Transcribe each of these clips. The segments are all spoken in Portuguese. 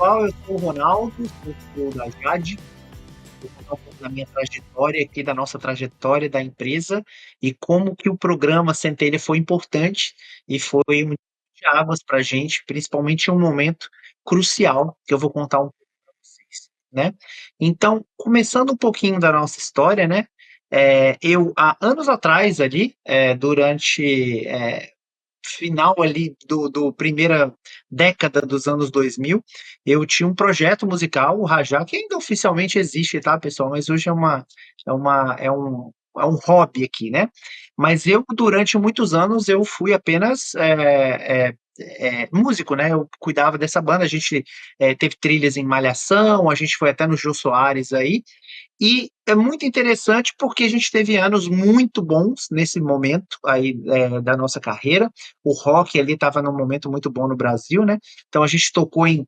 pessoal, eu sou o Ronaldo, sou da Jade. Vou contar um pouco da minha trajetória aqui, da nossa trajetória da empresa e como que o programa Centelha foi importante e foi um divisor de águas para a gente, principalmente em um momento crucial que eu vou contar um pouco para vocês, né? Então, começando um pouquinho da nossa história, né? Eu, há anos atrás ali, durante final ali do primeira década dos anos 2000, eu tinha um projeto musical, o Rajá, que ainda oficialmente existe, tá, pessoal? Mas hoje é um hobby aqui, né? Mas eu, durante muitos anos, eu fui apenas músico, né? Eu cuidava dessa banda, a gente teve trilhas em Malhação, a gente foi até no Jô Soares aí, e é muito interessante porque a gente teve anos muito bons nesse momento aí da nossa carreira. O rock ali estava num momento muito bom no Brasil, né? Então a gente tocou em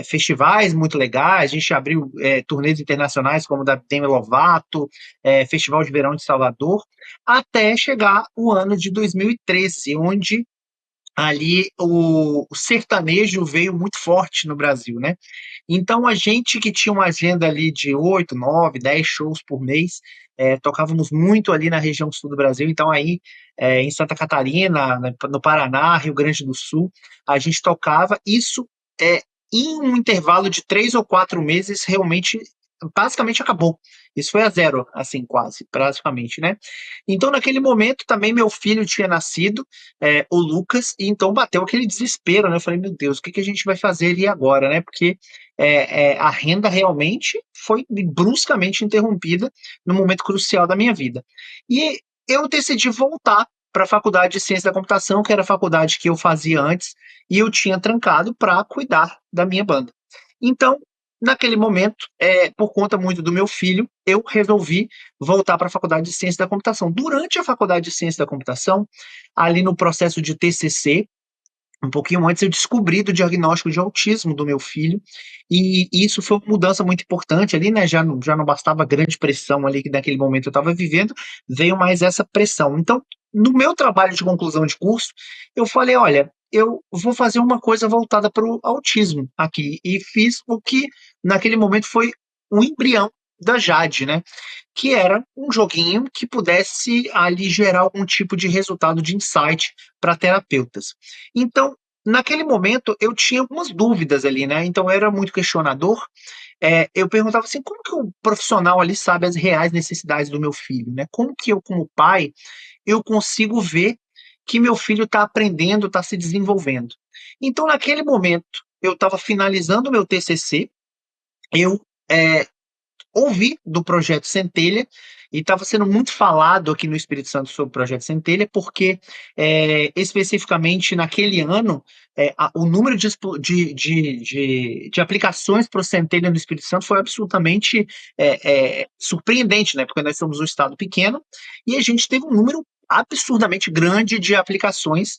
festivais muito legais, a gente abriu turnês internacionais como o da Demi Lovato, Festival de Verão de Salvador, até chegar o ano de 2013, onde ali o sertanejo veio muito forte no Brasil, né? Então a gente que tinha uma agenda ali de 8, 9, 10 shows por mês, tocávamos muito ali na região sul do Brasil, então aí em Santa Catarina, no Paraná, Rio Grande do Sul, a gente tocava isso é, em um intervalo de 3 ou 4 meses, realmente, basicamente acabou. Isso foi a zero, assim, quase, praticamente, né? Então, naquele momento, também meu filho tinha nascido, o Lucas, e então bateu aquele desespero, né? Eu falei, meu Deus, o que que a gente vai fazer ali agora, né? Porque a renda realmente foi bruscamente interrompida no momento crucial da minha vida. E eu decidi voltar para a faculdade de ciência da computação, que era a faculdade que eu fazia antes, e eu tinha trancado para cuidar da minha banda. Então, naquele momento, por conta muito do meu filho, eu resolvi voltar para a faculdade de ciência da computação. Durante a faculdade de ciência da computação, ali no processo de TCC, um pouquinho antes eu descobri do diagnóstico de autismo do meu filho, e isso foi uma mudança muito importante ali, né? Já não bastava a grande pressão ali que naquele momento eu estava vivendo, veio mais essa pressão. Então, no meu trabalho de conclusão de curso, eu falei: olha, eu vou fazer uma coisa voltada para o autismo aqui, e fiz o que naquele momento foi um embrião da Jade, né? Que era um joguinho que pudesse ali gerar algum tipo de resultado de insight para terapeutas. Então, naquele momento, eu tinha algumas dúvidas ali, né? Então, eu era muito questionador. Eu perguntava assim, como que o profissional ali sabe as reais necessidades do meu filho, né? Como que eu, como pai, eu consigo ver que meu filho está aprendendo, está se desenvolvendo? Então, naquele momento, eu estava finalizando o meu TCC, eu ouvi do projeto Centelha e estava sendo muito falado aqui no Espírito Santo sobre o projeto Centelha, porque especificamente naquele ano o número de aplicações para o Centelha no Espírito Santo foi absolutamente surpreendente, né? Porque nós somos um estado pequeno e a gente teve um número absurdamente grande de aplicações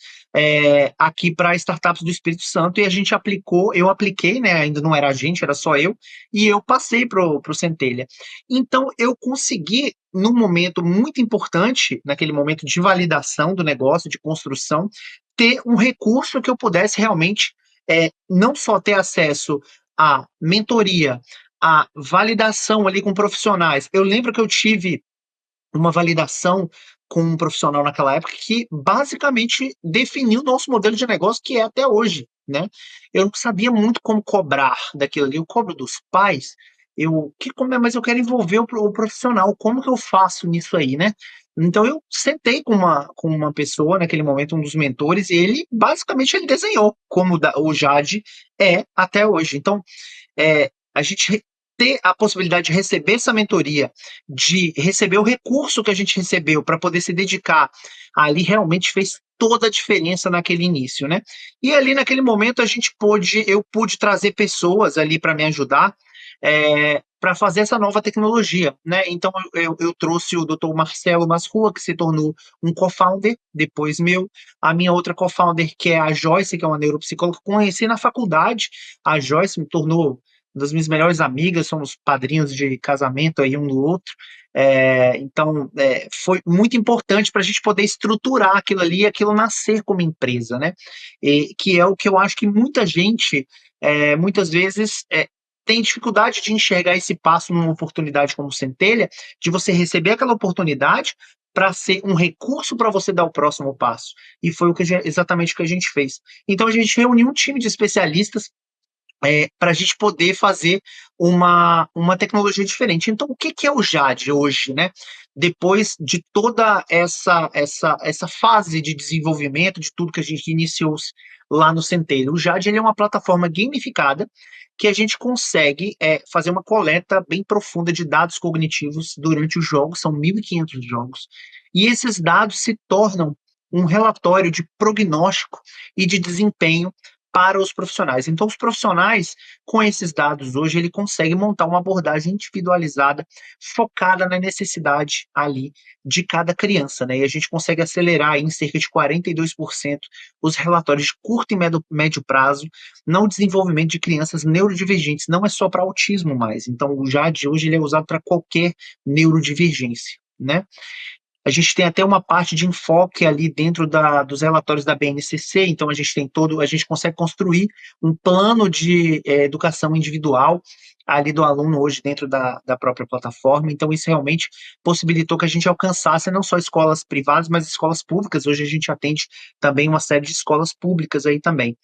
aqui para startups do Espírito Santo e a gente aplicou, eu apliquei, né? Ainda não era a gente, era só eu, e eu passei pro Centelha. Então, eu consegui, num momento muito importante, naquele momento de validação do negócio, de construção, ter um recurso que eu pudesse realmente não só ter acesso à mentoria, à validação ali com profissionais. Eu lembro que eu tive uma validação com um profissional naquela época que basicamente definiu o nosso modelo de negócio que é até hoje, né? Eu não sabia muito como cobrar daquilo ali, eu cobro dos pais, mas eu quero envolver o profissional, como que eu faço nisso aí, né? Então eu sentei com uma pessoa naquele momento, um dos mentores, e ele basicamente ele desenhou como o Jade é até hoje. Então a gente ter a possibilidade de receber essa mentoria, de receber o recurso que a gente recebeu para poder se dedicar ali, realmente fez toda a diferença naquele início, né? E ali naquele momento eu pude trazer pessoas ali para me ajudar para fazer essa nova tecnologia, né? Então eu trouxe o Dr. Marcelo Masrua, que se tornou um co-founder, depois meu, a minha outra co-founder, que é a Joyce, que é uma neuropsicóloga, conheci na faculdade, a Joyce me tornou uma das minhas melhores amigas, somos padrinhos de casamento aí um do outro, Então, foi muito importante para a gente poder estruturar aquilo ali e aquilo nascer como empresa, né? Que é o que eu acho que muita gente, muitas vezes, tem dificuldade de enxergar esse passo numa oportunidade como Centelha, de você receber aquela oportunidade para ser um recurso para você dar o próximo passo. E foi exatamente o que a gente fez. Então, a gente reuniu um time de especialistas para a gente poder fazer uma tecnologia diferente. Então, o que, que é o JAD hoje, né? Depois de toda essa fase de desenvolvimento, de tudo que a gente iniciou lá no Centelha. O JAD ele é uma plataforma gamificada que a gente consegue fazer uma coleta bem profunda de dados cognitivos durante os jogos, são 1.500 jogos, e esses dados se tornam um relatório de prognóstico e de desempenho para os profissionais. Então, os profissionais, com esses dados hoje, ele consegue montar uma abordagem individualizada, focada na necessidade ali de cada criança, né? E a gente consegue acelerar em cerca de 42% os relatórios de curto e médio prazo no desenvolvimento de crianças neurodivergentes. Não é só para autismo mais. Então, o JAD hoje ele é usado para qualquer neurodivergência, né? A gente tem até uma parte de enfoque ali dentro dos relatórios da BNCC, então a gente consegue construir um plano de educação individual ali do aluno hoje dentro da própria plataforma, então isso realmente possibilitou que a gente alcançasse não só escolas privadas, mas escolas públicas, hoje a gente atende também uma série de escolas públicas aí também.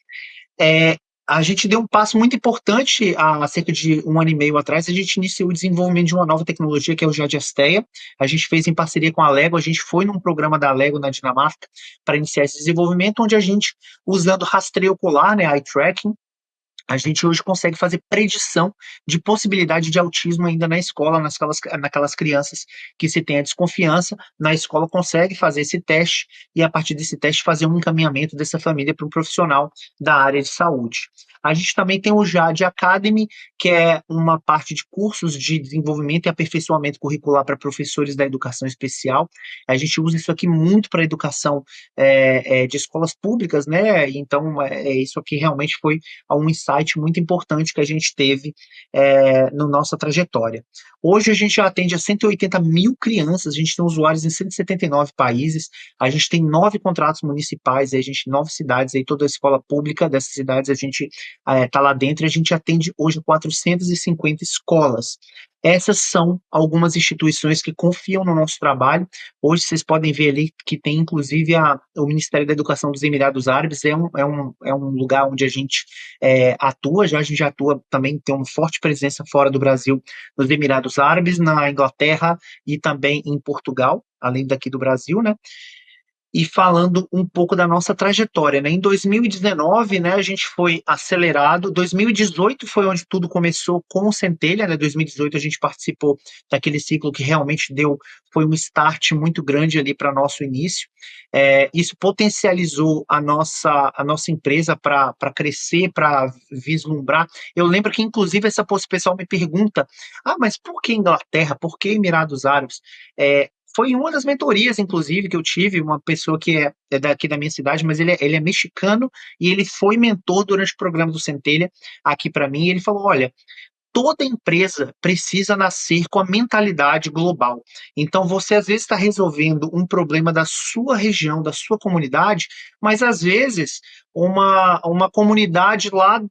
É, a gente deu um passo muito importante há cerca de um ano e meio atrás. A gente iniciou o desenvolvimento de uma nova tecnologia que é o Jadiasteia. A gente fez em parceria com a Lego. A gente foi num programa da Lego na Dinamarca para iniciar esse desenvolvimento, onde a gente, usando rastreio ocular, né, eye tracking, a gente hoje consegue fazer predição de possibilidade de autismo ainda na escola, naquelas crianças que se tem a desconfiança, na escola consegue fazer esse teste e a partir desse teste fazer um encaminhamento dessa família para um profissional da área de saúde. A gente também tem o JAD Academy, que é uma parte de cursos de desenvolvimento e aperfeiçoamento curricular para professores da educação especial. A gente usa isso aqui muito para a educação de escolas públicas, né? Então, isso aqui realmente foi um insight muito importante que a gente teve na nossa trajetória. Hoje a gente já atende a 180 mil crianças, a gente tem usuários em 179 países, a gente tem 9 contratos municipais, a gente 9 cidades, aí toda a escola pública dessas cidades a gente está lá dentro e a gente atende hoje 450 escolas. Essas são algumas instituições que confiam no nosso trabalho. Hoje vocês podem ver ali que tem inclusive o Ministério da Educação dos Emirados Árabes, é um lugar onde a gente atua, a gente já atua também, tem uma forte presença fora do Brasil, nos Emirados Árabes, na Inglaterra e também em Portugal, além daqui do Brasil, né? E falando um pouco da nossa trajetória, né? Em 2019, né, a gente foi acelerado. 2018 foi onde tudo começou com o Centelha, né? 2018 a gente participou daquele ciclo que realmente foi um start muito grande ali para nosso início. Isso potencializou a nossa empresa para crescer, para vislumbrar. Eu lembro que, inclusive, pessoal me pergunta: mas por que Inglaterra? Por que Emirados Árabes? Foi uma das mentorias, inclusive, que eu tive, uma pessoa que é daqui da minha cidade, mas ele é mexicano e ele foi mentor durante o programa do Centelha aqui para mim. E ele falou: olha, toda empresa precisa nascer com a mentalidade global. Então, você às vezes está resolvendo um problema da sua região, da sua comunidade, mas às vezes uma comunidade lá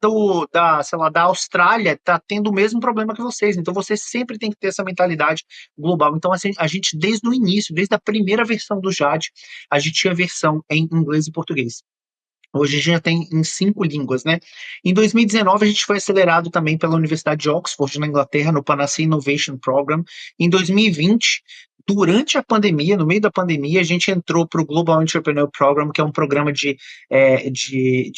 sei lá, da Austrália está tendo o mesmo problema que vocês. Então, você sempre tem que ter essa mentalidade global. Então, assim, a gente, desde o início, desde a primeira versão do JAD, a gente tinha versão em inglês e português. Hoje a gente já tem em 5 línguas, né? Em 2019, a gente foi acelerado também pela Universidade de Oxford, na Inglaterra, no Panacea Innovation Program. Em 2020, durante a pandemia, no meio da pandemia, a gente entrou para o Global Entrepreneur Program, que é um programa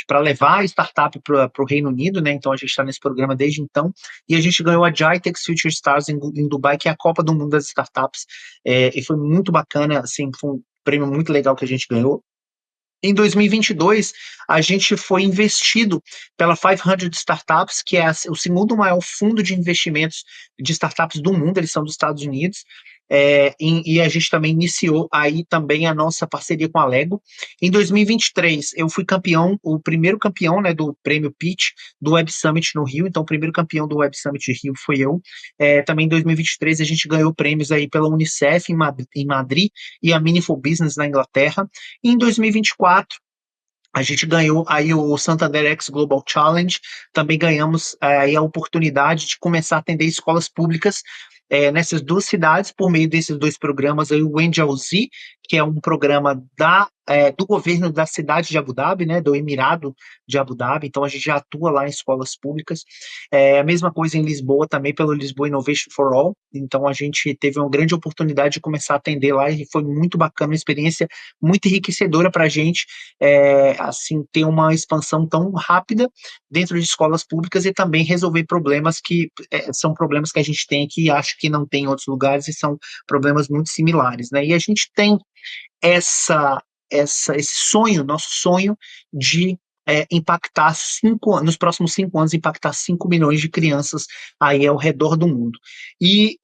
para levar a startup para o Reino Unido, né? Então a gente está nesse programa desde então. E a gente ganhou a GITEX Future Stars em Dubai, que é a Copa do Mundo das Startups. E foi muito bacana, assim, foi um prêmio muito legal que a gente ganhou. Em 2022, a gente foi investido pela 500 Startups, que é o segundo maior fundo de investimentos de startups do mundo, eles são dos Estados Unidos, e a gente também iniciou aí também a nossa parceria com a Lego. Em 2023, eu fui campeão, o primeiro campeão, né, do Prêmio Pitch do Web Summit no Rio, então o primeiro campeão do Web Summit de Rio foi eu. Também em 2023 a gente ganhou prêmios aí pela Unicef em Madrid e a Meaningful Business na Inglaterra. E em 2024 a gente ganhou aí o Santander X Global Challenge, também ganhamos aí a oportunidade de começar a atender escolas públicas nessas duas cidades por meio desses dois programas, aí o NGOZ, que é um programa do governo da cidade de Abu Dhabi, né, do Emirado de Abu Dhabi, então a gente já atua lá em escolas públicas. A mesma coisa em Lisboa, também pelo Lisboa Innovation for All, então a gente teve uma grande oportunidade de começar a atender lá e foi muito bacana, uma experiência muito enriquecedora para a gente, assim, ter uma expansão tão rápida dentro de escolas públicas e também resolver problemas que são problemas que a gente tem aqui e acho que não tem em outros lugares e são problemas muito similares, né? E a gente tem esse sonho, nosso sonho de impactar nos próximos 5 anos, impactar 5 milhões de crianças aí ao redor do mundo. E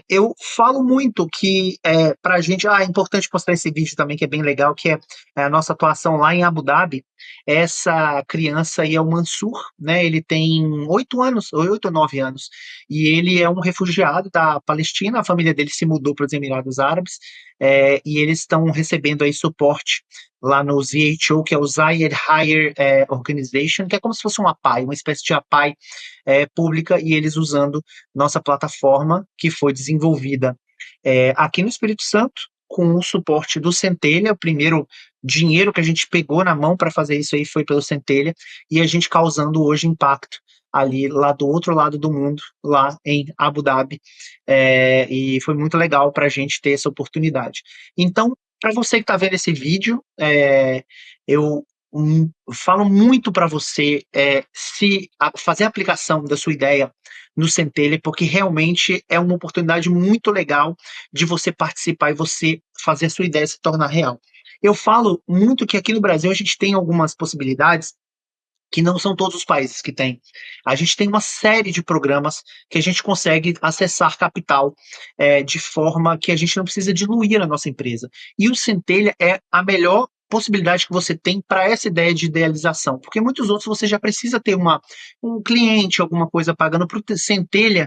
eu falo muito que para a gente, é importante postar esse vídeo também, que é bem legal, que é a nossa atuação lá em Abu Dhabi. Essa criança aí é o Mansur, né? Ele tem 8 ou 9 anos, e ele é um refugiado da Palestina, a família dele se mudou para os Emirados Árabes, e eles estão recebendo aí suporte lá no ZHO, que é o Zayed Higher Organization, que é como se fosse um APAI, uma espécie de APAI pública, e eles usando nossa plataforma, que foi desenvolvida aqui no Espírito Santo, com o suporte do Centelha. O primeiro dinheiro que a gente pegou na mão para fazer isso aí foi pelo Centelha, e a gente causando hoje impacto ali lá do outro lado do mundo, lá em Abu Dhabi, e foi muito legal para a gente ter essa oportunidade. Então, para você que está vendo esse vídeo, eu falo muito para você fazer a aplicação da sua ideia no Centelha, porque realmente é uma oportunidade muito legal de você participar e você fazer a sua ideia se tornar real. Eu falo muito que aqui no Brasil a gente tem algumas possibilidades que não são todos os países que têm. A gente tem uma série de programas que a gente consegue acessar capital de forma que a gente não precisa diluir a nossa empresa. E o Centelha é a melhor possibilidade que você tem para essa ideia de idealização, porque muitos outros você já precisa ter um cliente, alguma coisa pagando. Para o Centelha,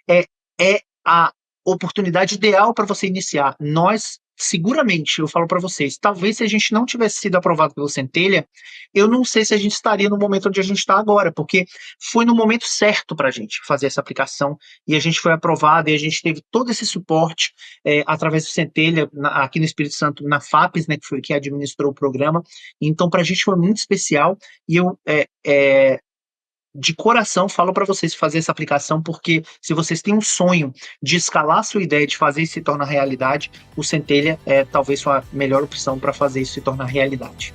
é, é a oportunidade ideal para você iniciar. Nós, seguramente, eu falo para vocês, talvez se a gente não tivesse sido aprovado pelo Centelha, eu não sei se a gente estaria no momento onde a gente está agora, porque foi no momento certo para a gente fazer essa aplicação e a gente foi aprovado e a gente teve todo esse suporte através do Centelha, aqui no Espírito Santo, na FAPES, né, que administrou o programa. Então, para a gente foi muito especial e eu de coração falo para vocês fazer essa aplicação, porque se vocês têm um sonho de escalar a sua ideia, de fazer isso se tornar realidade, o Centelha é talvez sua melhor opção para fazer isso se tornar realidade.